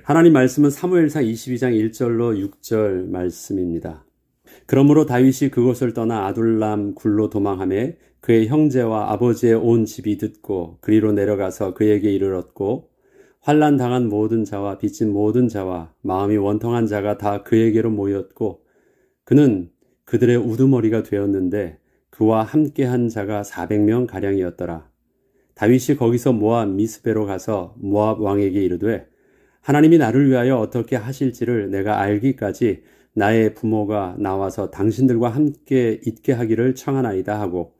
하나님 말씀은 사무엘상 22장 1절로 6절 말씀입니다. 그러므로 다윗이 그곳을 떠나 아둘람 굴로 도망하며 그의 형제와 아버지의 온 집이 듣고 그리로 내려가서 그에게 이르렀고 환난 당한 모든 자와 빚진 모든 자와 마음이 원통한 자가 다 그에게로 모였고 그는 그들의 우두머리가 되었는데 그와 함께한 자가 400명 가량이었더라. 다윗이 거기서 모압 미스베로 가서 모압 왕에게 이르되 하나님이 나를 위하여 어떻게 하실지를 내가 알기까지 나의 부모가 나와서 당신들과 함께 있게 하기를 청하나이다 하고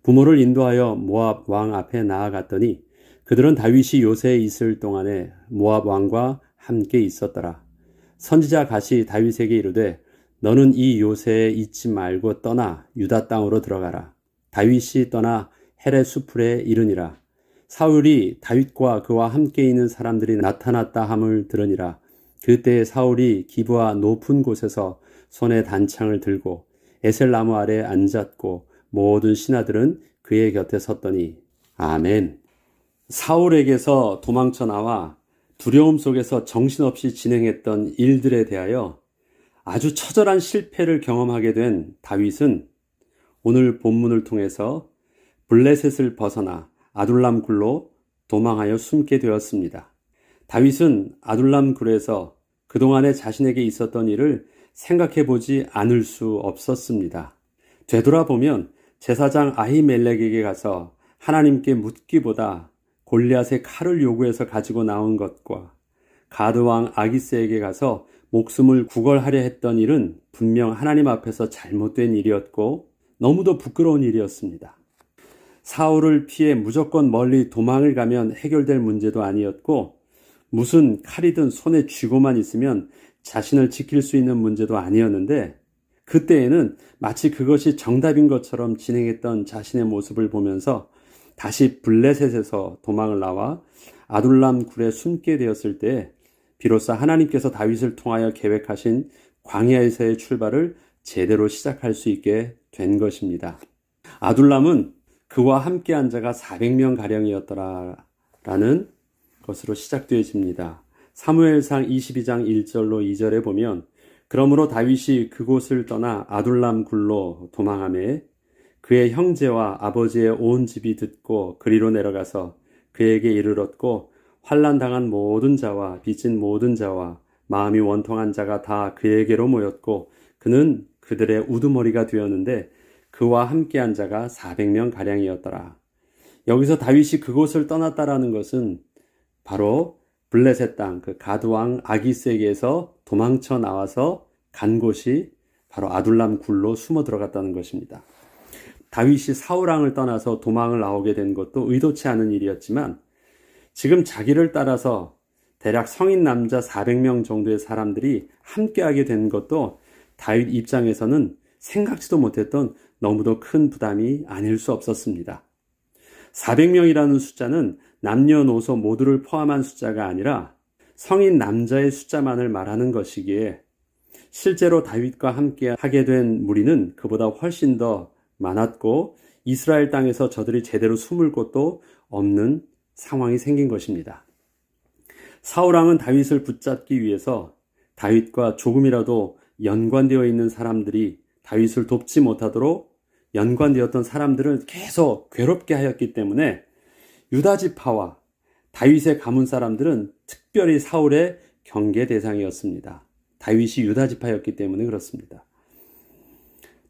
부모를 인도하여 모압 왕 앞에 나아갔더니 그들은 다윗이 요새에 있을 동안에 모압 왕과 함께 있었더라. 선지자 갓이 다윗에게 이르되 너는 이 요새에 있지 말고 떠나 유다 땅으로 들어가라. 다윗이 떠나 헤레 수풀에 이르니라. 사울이 다윗과 그와 함께 있는 사람들이 나타났다 함을 들으니라. 그때 사울이 기브아 높은 곳에서 손에 단창을 들고 에셀나무 아래 앉았고 모든 신하들은 그의 곁에 섰더니 아멘. 사울에게서 도망쳐 나와 두려움 속에서 정신없이 진행했던 일들에 대하여 아주 처절한 실패를 경험하게 된 다윗은 오늘 본문을 통해서 블레셋을 벗어나 아둘람 굴로 도망하여 숨게 되었습니다. 다윗은 아둘람 굴에서 그동안에 자신에게 있었던 일을 생각해 보지 않을 수 없었습니다. 되돌아보면 제사장 아히멜렉에게 가서 하나님께 묻기보다 골리앗의 칼을 요구해서 가지고 나온 것과 가드왕 아기스에게 가서 목숨을 구걸하려 했던 일은 분명 하나님 앞에서 잘못된 일이었고 너무도 부끄러운 일이었습니다. 사울을 피해 무조건 멀리 도망을 가면 해결될 문제도 아니었고 무슨 칼이든 손에 쥐고만 있으면 자신을 지킬 수 있는 문제도 아니었는데 그때에는 마치 그것이 정답인 것처럼 진행했던 자신의 모습을 보면서 다시 블레셋에서 도망을 나와 아둘람 굴에 숨게 되었을 때 비로소 하나님께서 다윗을 통하여 계획하신 광야에서의 출발을 제대로 시작할 수 있게 된 것입니다. 아둘람은 그와 함께한 자가 400명 가량이었더라라는 것으로 시작되어집니다. 사무엘상 22장 1절로 2절에 보면 그러므로 다윗이 그곳을 떠나 아둘람 굴로 도망하며 그의 형제와 아버지의 온 집이 듣고 그리로 내려가서 그에게 이르렀고 환난 당한 모든 자와 빚진 모든 자와 마음이 원통한 자가 다 그에게로 모였고 그는 그들의 우두머리가 되었는데 그와 함께한 자가 400명 가량이었더라. 여기서 다윗이 그곳을 떠났다라는 것은 바로 블레셋 땅 그 가드왕 아기스에게서 도망쳐 나와서 간 곳이 바로 아둘람 굴로 숨어 들어갔다는 것입니다. 다윗이 사울왕을 떠나서 도망을 나오게 된 것도 의도치 않은 일이었지만 지금 자기를 따라서 대략 성인 남자 400명 정도의 사람들이 함께하게 된 것도 다윗 입장에서는 생각지도 못했던 너무도 큰 부담이 아닐 수 없었습니다. 400명이라는 숫자는 남녀노소 모두를 포함한 숫자가 아니라 성인 남자의 숫자만을 말하는 것이기에 실제로 다윗과 함께 하게 된 무리는 그보다 훨씬 더 많았고 이스라엘 땅에서 저들이 제대로 숨을 곳도 없는 상황이 생긴 것입니다. 사울왕은 다윗을 붙잡기 위해서 다윗과 조금이라도 연관되어 있는 사람들이 다윗을 돕지 못하도록 연관되었던 사람들을 계속 괴롭게 하였기 때문에 유다 지파와 다윗의 가문 사람들은 특별히 사울의 경계 대상이었습니다. 다윗이 유다 지파였기 때문에 그렇습니다.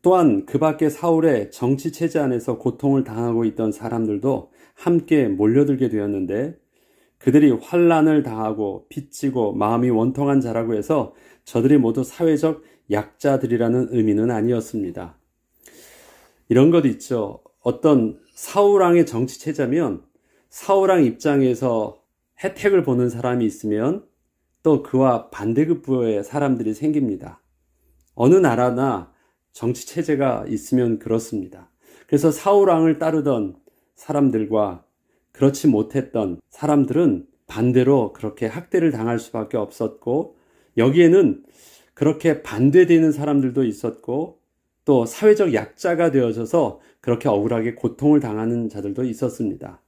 또한 그 밖에 사울의 정치 체제 안에서 고통을 당하고 있던 사람들도 함께 몰려들게 되었는데 그들이 환난을 당하고 빚지고 마음이 원통한 자라고 해서 저들이 모두 사회적 약자들이라는 의미는 아니었습니다. 이런 것 있죠. 어떤 사울왕의 정치 체제면 사울왕 입장에서 혜택을 보는 사람이 있으면 또 그와 반대급부의 사람들이 생깁니다. 어느 나라나 정치 체제가 있으면 그렇습니다. 그래서 사울왕을 따르던 사람들과 그렇지 못했던 사람들은 반대로 그렇게 학대를 당할 수밖에 없었고 여기에는 그렇게 반대되는 사람들도 있었고 또 사회적 약자가 되어져서 그렇게 억울하게 고통을 당하는 자들도 있었습니다.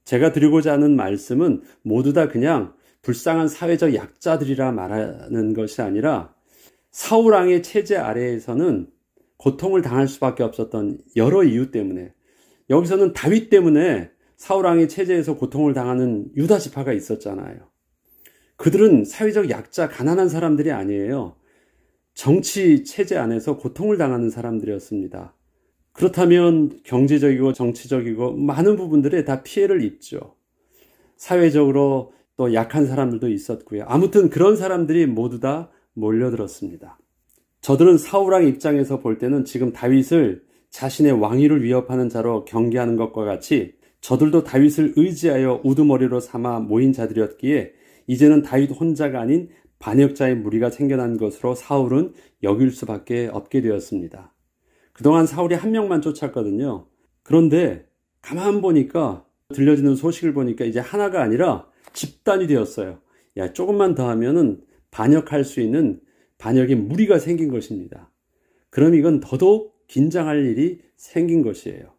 제가 드리고자 하는 말씀은 모두 다 그냥 불쌍한 사회적 약자들이라 말하는 것이 아니라 사울 왕의 체제 아래에서는 고통을 당할 수밖에 없었던 여러 이유 때문에, 여기서는 다윗 때문에 사울 왕의 체제에서 고통을 당하는 유다 지파가 있었잖아요. 그들은 사회적 약자, 가난한 사람들이 아니에요. 정치 체제 안에서 고통을 당하는 사람들이었습니다. 그렇다면 경제적이고 정치적이고 많은 부분들에 다 피해를 입죠. 사회적으로 또 약한 사람들도 있었고요. 아무튼 그런 사람들이 모두 다 몰려들었습니다. 저들은 사울 왕 입장에서 볼 때는 지금 다윗을 자신의 왕위를 위협하는 자로 경계하는 것과 같이 저들도 다윗을 의지하여 우두머리로 삼아 모인 자들이었기에 이제는 다윗 혼자가 아닌 반역자의 무리가 생겨난 것으로 사울은 여길 수밖에 없게 되었습니다. 그동안 사울이 한 명만 쫓았거든요. 그런데 가만 보니까, 들려지는 소식을 보니까 이제 하나가 아니라 집단이 되었어요. 야, 조금만 더 하면은 반역할 수 있는 반역의 무리가 생긴 것입니다. 그럼 이건 더더욱 긴장할 일이 생긴 것이에요.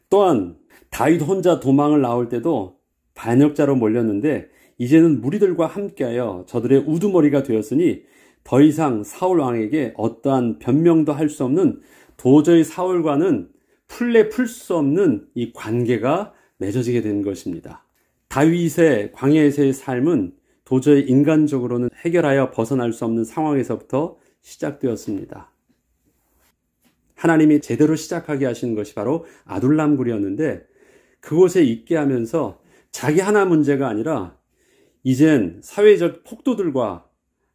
또한 다윗 혼자 도망을 나올 때도 반역자로 몰렸는데 이제는 무리들과 함께하여 저들의 우두머리가 되었으니 더 이상 사울 왕에게 어떠한 변명도 할 수 없는, 도저히 사울과는 풀 수 없는 이 관계가 맺어지게 된 것입니다. 다윗의 광야에서의 삶은 도저히 인간적으로는 해결하여 벗어날 수 없는 상황에서부터 시작되었습니다. 하나님이 제대로 시작하게 하신 것이 바로 아둘람 굴이었는데, 그곳에 있게 하면서 자기 하나 문제가 아니라 이젠 사회적 폭도들과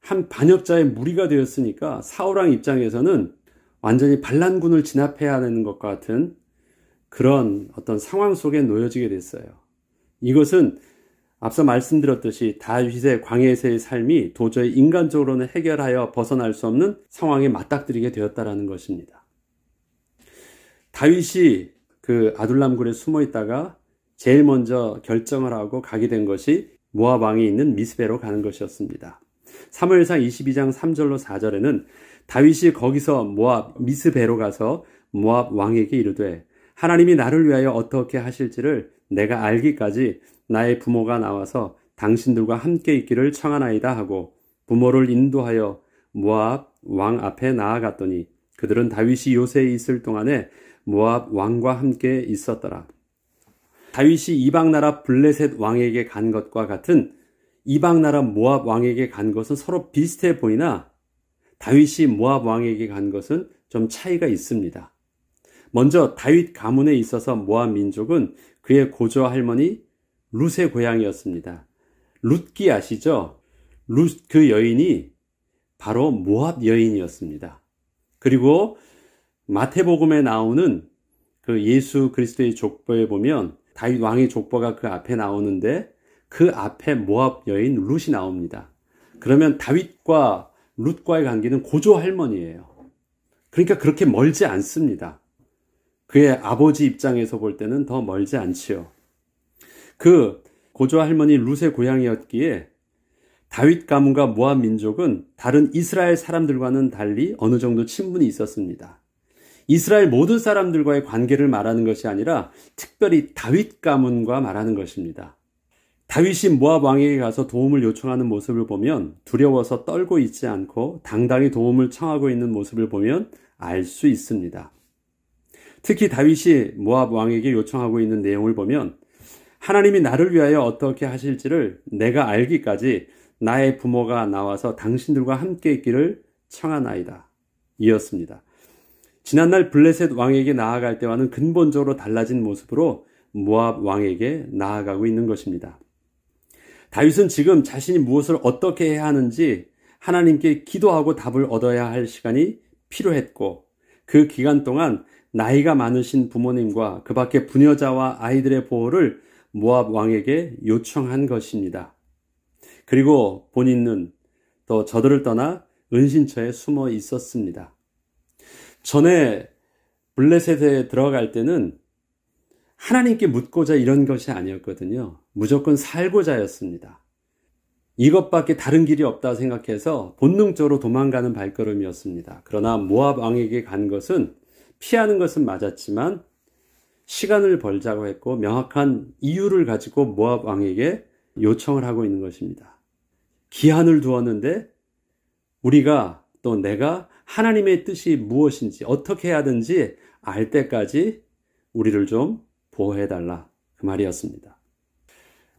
한 반역자의 무리가 되었으니까 사울왕 입장에서는 완전히 반란군을 진압해야 하는 것과 같은 그런 어떤 상황 속에 놓여지게 됐어요. 이것은 앞서 말씀드렸듯이 다윗의 광야에서의 삶이 도저히 인간적으로는 해결하여 벗어날 수 없는 상황에 맞닥뜨리게 되었다는 것입니다. 다윗이 그 아둘람굴에 숨어 있다가 제일 먼저 결정을 하고 가게 된 것이 모압 왕이 있는 미스베로 가는 것이었습니다. 사무엘상 22장 3절로 4절에는 다윗이 거기서 모압 미스베로 가서 모압 왕에게 이르되 하나님이 나를 위하여 어떻게 하실지를 내가 알기까지 나의 부모가 나와서 당신들과 함께 있기를 청하나이다 하고 부모를 인도하여 모압 왕 앞에 나아갔더니 그들은 다윗이 요새에 있을 동안에 모압 왕과 함께 있었더라. 다윗이 이방나라 블레셋 왕에게 간 것과 같은 이방나라 모압 왕에게 간 것은 서로 비슷해 보이나 다윗이 모압 왕에게 간 것은 좀 차이가 있습니다. 먼저 다윗 가문에 있어서 모압 민족은 그의 고조 할머니 룻의 고향이었습니다. 룻기 아시죠? 룻 그 여인이 바로 모압 여인이었습니다. 그리고 마태복음에 나오는 그 예수 그리스도의 족보에 보면 다윗 왕의 족보가 그 앞에 나오는데 그 앞에 모압 여인 룻이 나옵니다. 그러면 다윗과 룻과의 관계는 고조 할머니예요. 그러니까 그렇게 멀지 않습니다. 그의 아버지 입장에서 볼 때는 더 멀지 않지요. 그 고조 할머니 룻의 고향이었기에 다윗 가문과 모압 민족은 다른 이스라엘 사람들과는 달리 어느 정도 친분이 있었습니다. 이스라엘 모든 사람들과의 관계를 말하는 것이 아니라 특별히 다윗 가문과 말하는 것입니다. 다윗이 모압 왕에게 가서 도움을 요청하는 모습을 보면 두려워서 떨고 있지 않고 당당히 도움을 청하고 있는 모습을 보면 알 수 있습니다. 특히 다윗이 모압 왕에게 요청하고 있는 내용을 보면 하나님이 나를 위하여 어떻게 하실지를 내가 알기까지 나의 부모가 나와서 당신들과 함께 있기를 청하나이다. 이었습니다. 지난날 블레셋 왕에게 나아갈 때와는 근본적으로 달라진 모습으로 모압 왕에게 나아가고 있는 것입니다. 다윗은 지금 자신이 무엇을 어떻게 해야 하는지 하나님께 기도하고 답을 얻어야 할 시간이 필요했고 그 기간 동안 나이가 많으신 부모님과 그 밖에 부녀자와 아이들의 보호를 모압 왕에게 요청한 것입니다. 그리고 본인은 또 저들을 떠나 은신처에 숨어 있었습니다. 전에 블레셋에 들어갈 때는 하나님께 묻고자 이런 것이 아니었거든요. 무조건 살고자였습니다. 이것밖에 다른 길이 없다 생각해서 본능적으로 도망가는 발걸음이었습니다. 그러나 모압 왕에게 간 것은 피하는 것은 맞았지만 시간을 벌자고 했고 명확한 이유를 가지고 모압 왕에게 요청을 하고 있는 것입니다. 기한을 두었는데 우리가 또 내가 하나님의 뜻이 무엇인지 어떻게 해야 하든지 알 때까지 우리를 좀 보호해달라, 그 말이었습니다.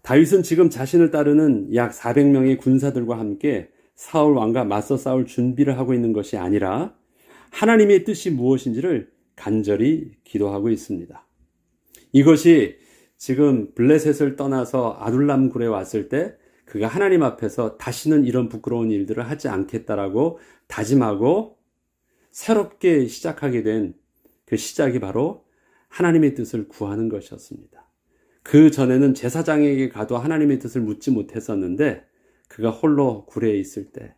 다윗은 지금 자신을 따르는 약 400명의 군사들과 함께 사울 왕과 맞서 싸울 준비를 하고 있는 것이 아니라 하나님의 뜻이 무엇인지를 간절히 기도하고 있습니다. 이것이 지금 블레셋을 떠나서 아둘람 굴에 왔을 때 그가 하나님 앞에서 다시는 이런 부끄러운 일들을 하지 않겠다라고 다짐하고 새롭게 시작하게 된 그 시작이 바로 하나님의 뜻을 구하는 것이었습니다. 그 전에는 제사장에게 가도 하나님의 뜻을 묻지 못했었는데 그가 홀로 굴에 있을 때,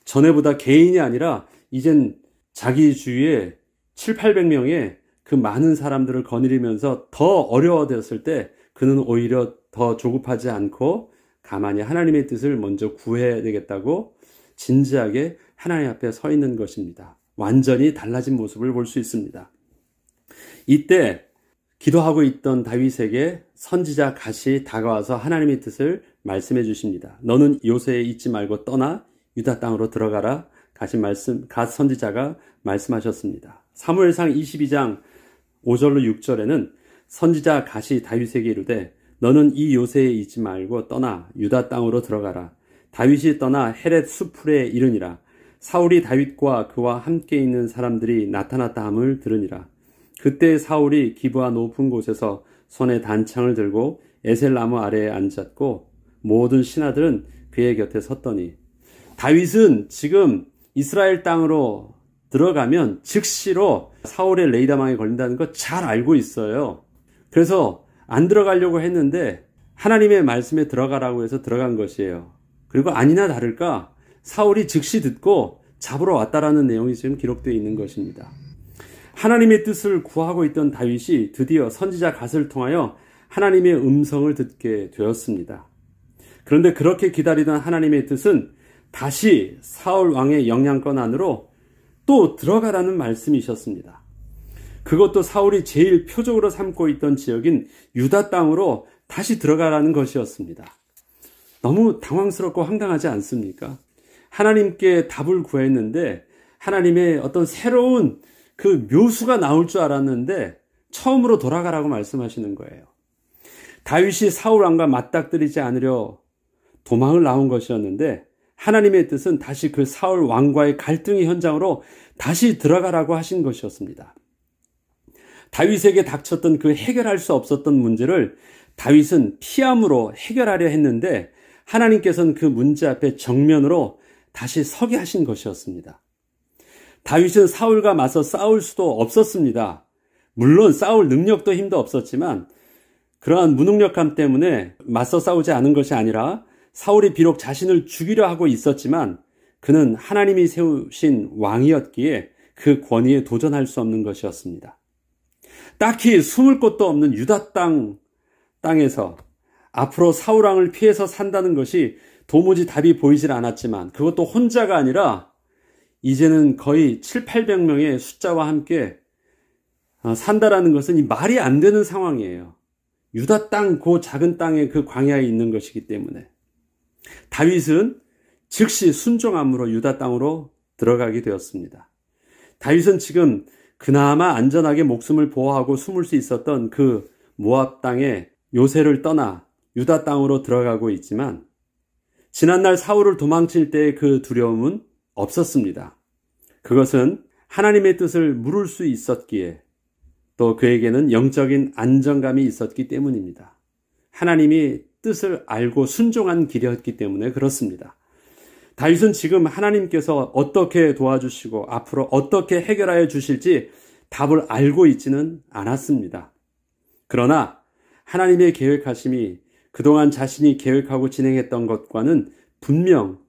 전에보다 개인이 아니라 이젠 자기 주위에 700~800명의 그 많은 사람들을 거느리면서 더 어려워졌을 때 그는 오히려 더 조급하지 않고 가만히 하나님의 뜻을 먼저 구해야 되겠다고 진지하게 하나님 앞에 서 있는 것입니다. 완전히 달라진 모습을 볼 수 있습니다. 이때 기도하고 있던 다윗에게 선지자 갓이 다가와서 하나님의 뜻을 말씀해 주십니다. 너는 요새에 있지 말고 떠나 유다 땅으로 들어가라. 갓 선지자가 말씀하셨습니다. 사무엘상 22장 5절로 6절에는 선지자 갓이 다윗에게 이르되 너는 이 요새에 있지 말고 떠나 유다 땅으로 들어가라. 다윗이 떠나 헤렛 수풀에 이르니라. 사울이 다윗과 그와 함께 있는 사람들이 나타났다 함을 들으니라. 그때 사울이 기브아 높은 곳에서 손에 단창을 들고 에셀나무 아래에 앉았고 모든 신하들은 그의 곁에 섰더니, 다윗은 지금 이스라엘 땅으로 들어가면 즉시로 사울의 레이다망에 걸린다는 거 잘 알고 있어요. 그래서 안 들어가려고 했는데 하나님의 말씀에 들어가라고 해서 들어간 것이에요. 그리고 아니나 다를까 사울이 즉시 듣고 잡으러 왔다라는 내용이 지금 기록되어 있는 것입니다. 하나님의 뜻을 구하고 있던 다윗이 드디어 선지자 갓을 통하여 하나님의 음성을 듣게 되었습니다. 그런데 그렇게 기다리던 하나님의 뜻은 다시 사울 왕의 영향권 안으로 또 들어가라는 말씀이셨습니다. 그것도 사울이 제일 표적으로 삼고 있던 지역인 유다 땅으로 다시 들어가라는 것이었습니다. 너무 당황스럽고 황당하지 않습니까? 하나님께 답을 구했는데 하나님의 어떤 새로운 그 묘수가 나올 줄 알았는데 처음으로 돌아가라고 말씀하시는 거예요. 다윗이 사울 왕과 맞닥뜨리지 않으려 도망을 나온 것이었는데 하나님의 뜻은 다시 그 사울 왕과의 갈등의 현장으로 다시 들어가라고 하신 것이었습니다. 다윗에게 닥쳤던 그 해결할 수 없었던 문제를 다윗은 피함으로 해결하려 했는데 하나님께서는 그 문제 앞에 정면으로 다시 서게 하신 것이었습니다. 다윗은 사울과 맞서 싸울 수도 없었습니다. 물론 싸울 능력도 힘도 없었지만 그러한 무능력함 때문에 맞서 싸우지 않은 것이 아니라 사울이 비록 자신을 죽이려 하고 있었지만 그는 하나님이 세우신 왕이었기에 그 권위에 도전할 수 없는 것이었습니다. 딱히 숨을 곳도 없는 유다 땅에서 앞으로 사울 왕을 피해서 산다는 것이 도무지 답이 보이질 않았지만 그것도 혼자가 아니라 이제는 거의 700~800명의 숫자와 함께 산다라는 것은 이 말이 안 되는 상황이에요. 유다 땅, 그 작은 땅의 그 광야에 있는 것이기 때문에 다윗은 즉시 순종함으로 유다 땅으로 들어가게 되었습니다. 다윗은 지금 그나마 안전하게 목숨을 보호하고 숨을 수 있었던 그 모압 땅의 요새를 떠나 유다 땅으로 들어가고 있지만 지난날 사울을 도망칠 때의 그 두려움은 없었습니다. 그것은 하나님의 뜻을 물을 수 있었기에 또 그에게는 영적인 안정감이 있었기 때문입니다. 하나님이 뜻을 알고 순종한 길이었기 때문에 그렇습니다. 다윗은 지금 하나님께서 어떻게 도와주시고 앞으로 어떻게 해결하여 주실지 답을 알고 있지는 않았습니다. 그러나 하나님의 계획하심이 그동안 자신이 계획하고 진행했던 것과는 분명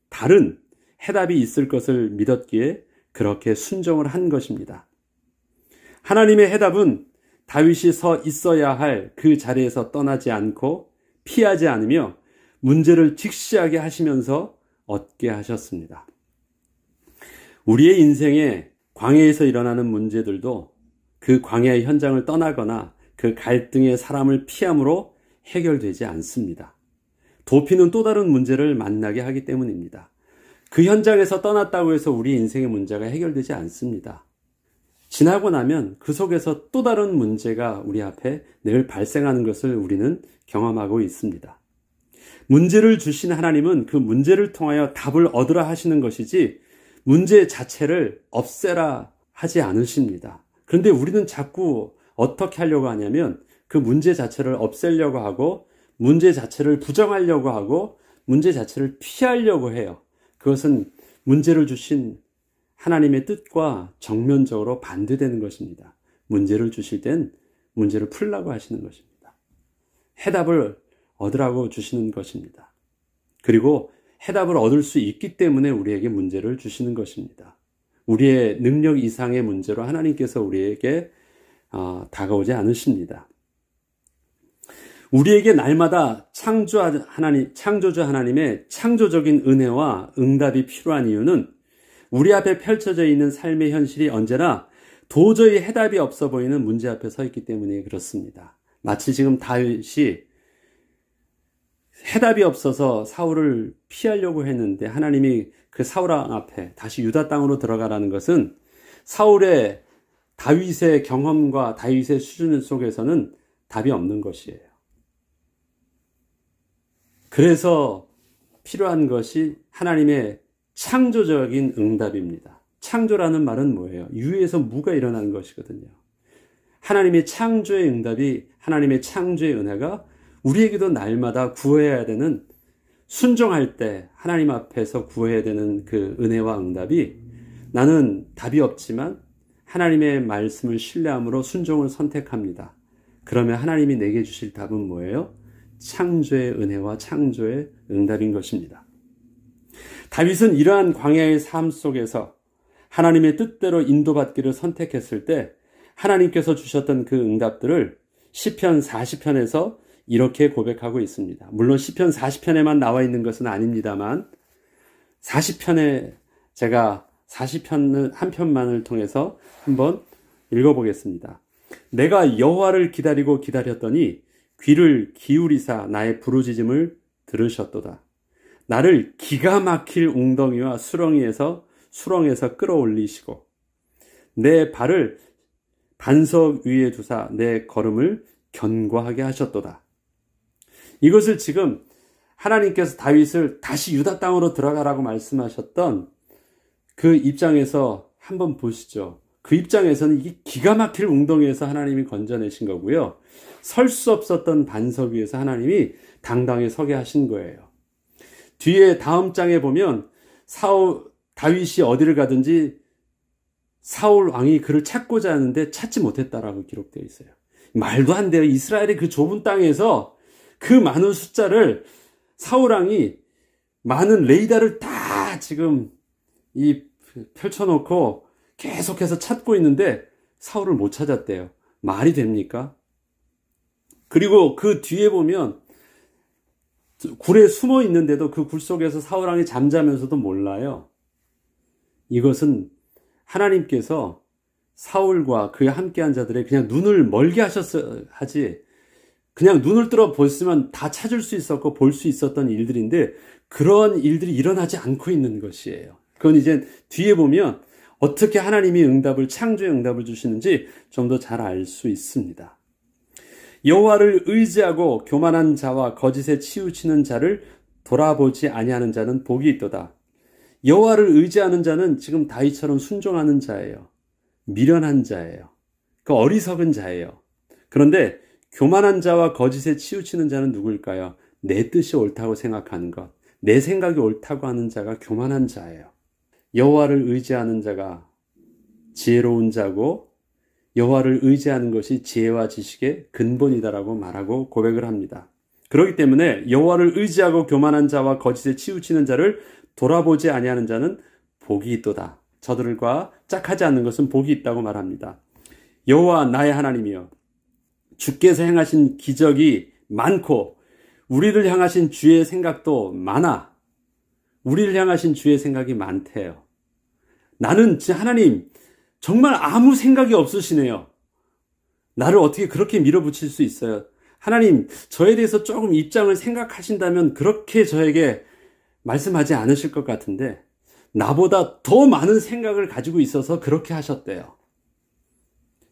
다른 해답이 있을 것을 믿었기에 그렇게 순종을 한 것입니다. 하나님의 해답은 다윗이 서 있어야 할 그 자리에서 떠나지 않고 피하지 않으며 문제를 직시하게 하시면서 얻게 하셨습니다. 우리의 인생에 광야에서 일어나는 문제들도 그 광야의 현장을 떠나거나 그 갈등의 사람을 피함으로 해결되지 않습니다. 도피는 또 다른 문제를 만나게 하기 때문입니다. 그 현장에서 떠났다고 해서 우리 인생의 문제가 해결되지 않습니다. 지나고 나면 그 속에서 또 다른 문제가 우리 앞에 늘 발생하는 것을 우리는 경험하고 있습니다. 문제를 주신 하나님은 그 문제를 통하여 답을 얻으라 하시는 것이지 문제 자체를 없애라 하지 않으십니다. 그런데 우리는 자꾸 어떻게 하려고 하냐면 그 문제 자체를 없애려고 하고 문제 자체를 부정하려고 하고 문제 자체를 피하려고 해요. 그것은 문제를 주신 하나님의 뜻과 정면적으로 반대되는 것입니다. 문제를 주실 땐 문제를 풀라고 하시는 것입니다. 해답을 얻으라고 주시는 것입니다. 그리고 해답을 얻을 수 있기 때문에 우리에게 문제를 주시는 것입니다. 우리의 능력 이상의 문제로 하나님께서 우리에게 다가오지 않으십니다. 우리에게 날마다 창조주 하나님의 창조적인 은혜와 응답이 필요한 이유는 우리 앞에 펼쳐져 있는 삶의 현실이 언제나 도저히 해답이 없어 보이는 문제 앞에 서 있기 때문에 그렇습니다. 마치 지금 다윗이 해답이 없어서 사울을 피하려고 했는데 하나님이 그 사울 앞에 다시 유다 땅으로 들어가라는 것은 사울의 다윗의 경험과 다윗의 수준 속에서는 답이 없는 것이에요. 그래서 필요한 것이 하나님의 창조적인 응답입니다. 창조라는 말은 뭐예요? 유에서 무가 일어나는 것이거든요. 하나님의 창조의 응답이 하나님의 창조의 은혜가 우리에게도 날마다 구해야 되는 순종할 때 하나님 앞에서 구해야 되는 그 은혜와 응답이 나는 답이 없지만 하나님의 말씀을 신뢰함으로 순종을 선택합니다. 그러면 하나님이 내게 주실 답은 뭐예요? 창조의 은혜와 창조의 응답인 것입니다. 다윗은 이러한 광야의 삶 속에서 하나님의 뜻대로 인도받기를 선택했을 때 하나님께서 주셨던 그 응답들을 시편 40편에서 이렇게 고백하고 있습니다. 물론 시편 40편에만 나와 있는 것은 아닙니다만 40편에 제가 40편 한 편만을 통해서 한번 읽어보겠습니다. 내가 여호와를 기다리고 기다렸더니 귀를 기울이사 나의 부르짖음을 들으셨도다. 나를 기가 막힐 웅덩이와 수렁에서 끌어올리시고 내 발을 반석 위에 두사 내 걸음을 견고하게 하셨도다. 이것을 지금 하나님께서 다윗을 다시 유다 땅으로 들어가라고 말씀하셨던 그 입장에서 한번 보시죠. 그 입장에서는 이게 기가 막힐 웅덩이에서 하나님이 건져내신 거고요. 설 수 없었던 반석 위에서 하나님이 당당히 서게 하신 거예요. 뒤에 다음 장에 보면 다윗이 어디를 가든지 사울 왕이 그를 찾고자 하는데 찾지 못했다라고 기록되어 있어요. 말도 안 돼요. 이스라엘의 그 좁은 땅에서 그 많은 숫자를 사울 왕이 많은 레이더를 다 지금 펼쳐놓고 계속해서 찾고 있는데 사울을 못 찾았대요. 말이 됩니까? 그리고 그 뒤에 보면 굴에 숨어 있는데도 그 굴 속에서 사울 왕이 잠자면서도 몰라요. 이것은 하나님께서 사울과 그와 함께한 자들의 그냥 눈을 멀게 하지 그냥 눈을 들어 보시면 다 찾을 수 있었고 볼 수 있었던 일들인데 그런 일들이 일어나지 않고 있는 것이에요. 그건 이제 뒤에 보면 어떻게 하나님이 창조의 응답을 주시는지 좀 더 잘 알 수 있습니다. 여호와를 의지하고 교만한 자와 거짓에 치우치는 자를 돌아보지 아니하는 자는 복이 있도다. 여호와를 의지하는 자는 지금 다윗처럼 순종하는 자예요. 미련한 자예요. 그 어리석은 자예요. 그런데 교만한 자와 거짓에 치우치는 자는 누구일까요? 내 뜻이 옳다고 생각하는 것, 내 생각이 옳다고 하는 자가 교만한 자예요. 여호와를 의지하는 자가 지혜로운 자고 여호와를 의지하는 것이 지혜와 지식의 근본이다라고 말하고 고백을 합니다. 그렇기 때문에 여호와를 의지하고 교만한 자와 거짓에 치우치는 자를 돌아보지 아니하는 자는 복이 있도다. 저들과 짝하지 않는 것은 복이 있다고 말합니다. 여호와 나의 하나님이여, 주께서 행하신 기적이 많고 우리를 향하신 주의 생각도 많아. 우리를 향하신 주의 생각이 많대요. 나는 하나님 정말 아무 생각이 없으시네요. 나를 어떻게 그렇게 밀어붙일 수 있어요? 하나님, 저에 대해서 조금 입장을 생각하신다면 그렇게 저에게 말씀하지 않으실 것 같은데 나보다 더 많은 생각을 가지고 있어서 그렇게 하셨대요.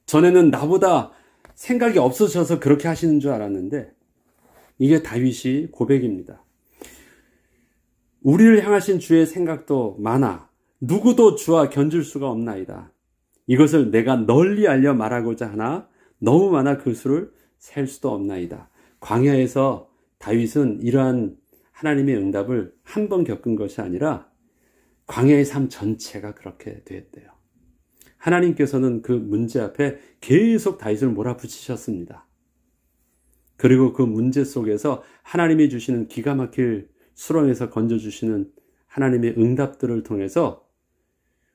전에는 나보다 생각이 없으셔서 그렇게 하시는 줄 알았는데 이게 다윗이 고백입니다. 우리를 향하신 주의 생각도 많아 누구도 주와 견줄 수가 없나이다. 이것을 내가 널리 알려 말하고자 하나 너무 많아 그 수를 셀 수도 없나이다. 광야에서 다윗은 이러한 하나님의 응답을 한 번 겪은 것이 아니라 광야의 삶 전체가 그렇게 되었대요. 하나님께서는 그 문제 앞에 계속 다윗을 몰아붙이셨습니다. 그리고 그 문제 속에서 하나님이 주시는 기가 막힐 수렁에서 건져주시는 하나님의 응답들을 통해서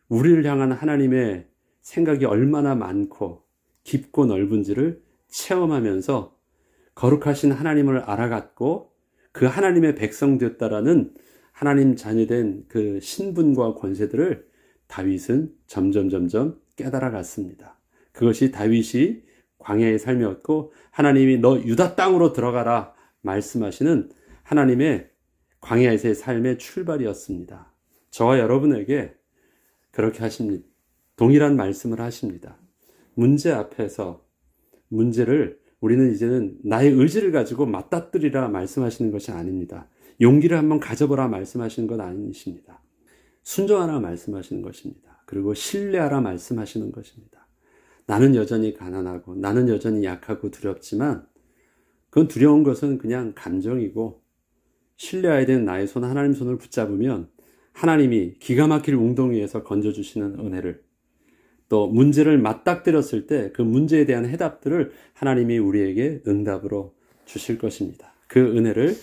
우리를 향한 하나님의 생각이 얼마나 많고 깊고 넓은지를 체험하면서 거룩하신 하나님을 알아갔고 그 하나님의 백성 되었다라는 하나님 자녀된 그 신분과 권세들을 다윗은 점점 깨달아갔습니다. 그것이 다윗이 광야의 삶이었고 하나님이 너 유다 땅으로 들어가라 말씀하시는 하나님의 광야에서의 삶의 출발이었습니다. 저와 여러분에게 그렇게 하십니다. 동일한 말씀을 하십니다. 문제 앞에서 문제를 우리는 이제는 나의 의지를 가지고 맞닥뜨리라 말씀하시는 것이 아닙니다. 용기를 한번 가져보라 말씀하시는 건 아니십니다. 순종하라 말씀하시는 것입니다. 그리고 신뢰하라 말씀하시는 것입니다. 나는 여전히 가난하고 나는 여전히 약하고 두렵지만 그건 두려운 것은 그냥 감정이고 신뢰해야 되는 나의 손 하나님 손을 붙잡으면 하나님이 기가 막힐 웅덩이에서 건져주시는 은혜를 또 문제를 맞닥뜨렸을 때 그 문제에 대한 해답들을 하나님이 우리에게 응답으로 주실 것입니다. 그 은혜를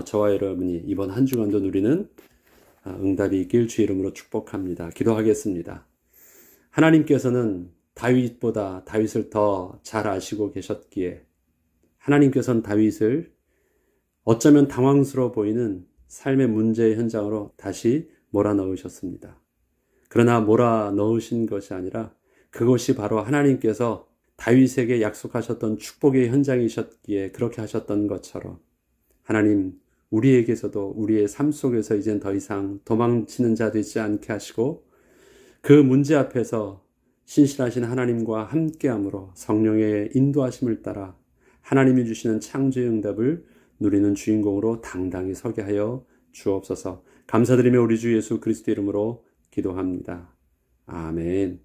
저와 여러분이 이번 한 주간도 누리는 응답이 있길 주의 이름으로 축복합니다. 기도하겠습니다. 하나님께서는 다윗보다 다윗을 더 잘 아시고 계셨기에 하나님께서는 다윗을 어쩌면 당황스러워 보이는 삶의 문제의 현장으로 다시 몰아넣으셨습니다. 그러나 몰아넣으신 것이 아니라 그것이 바로 하나님께서 다윗에게 약속하셨던 축복의 현장이셨기에 그렇게 하셨던 것처럼 하나님 우리에게서도 우리의 삶 속에서 이젠 더 이상 도망치는 자 되지 않게 하시고 그 문제 앞에서 신실하신 하나님과 함께함으로 성령의 인도하심을 따라 하나님이 주시는 창조의 응답을 누리는 주인공으로 당당히 서게 하여 주옵소서. 감사드리며 우리 주 예수 그리스도 이름으로 기도합니다. 아멘.